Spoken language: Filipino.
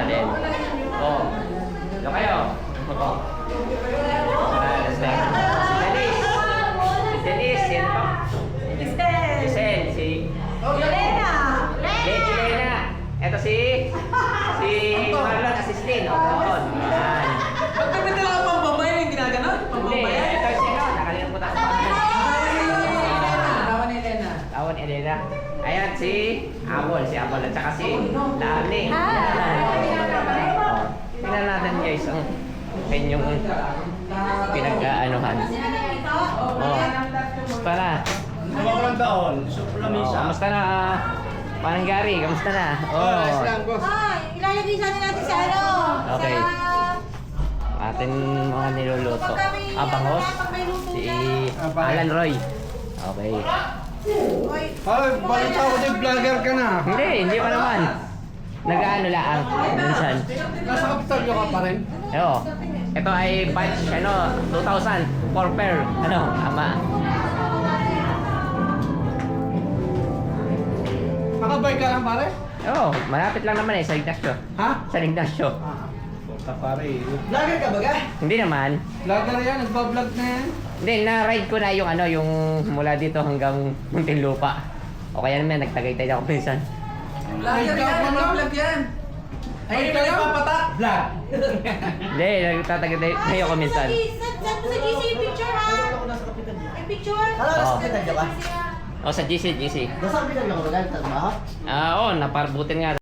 natin. Oh. Ito kayo. Ito. Si Denise. Sino pa? Giselle. Si Elena. Elena. Ito si Marlon Assistin. Yan. Ba't kami talaga pambabay yung ginaganon? Hindi, ito si nakalimutan ko pa. Tawan Elena. Ayan si Apple at saka si Lani. Tingnan natin guys ang inyong pinag-aanuhan. Kamusta na? Walang taon, lamisa. Kamusta na? Parang Gary, kamusta na? Ayos lang, boss. Ilalagay sana natin sa ano? Okay. Atin mga niluluto. Bangos. Si Alan Roy. Okay. Ay, balita ko din, vlogger ka na. Hindi pa naman. Nag-ano lang, minsan. Nasa Kapitolyo ka pa rin. Oo. Ito ay batch, 2,000 for pair. Ama. Nakabay ka lang pare? Oo, malapit lang naman sa Ignacio. Ha? Sa Ignacio. Puta pare. Vlogger ka ba ga? Hindi naman. Vlogger yan, nagbablog na yan. Hindi, na-ride ko na yung mula dito hanggang Muntinlupa. O kaya naman, nagtagaytay ako minsan. Vlogger yan, mga vlog yan. Ay, kayo papatak. Vlog. Hindi, nagtatagaytay ako minsan. Saan mo sa GC yung picture ha? Yung picture? Nasa kapitan ka ba? O, sa GC. Nasa Kapitolyo ka ba? Oo, naparbutin nga.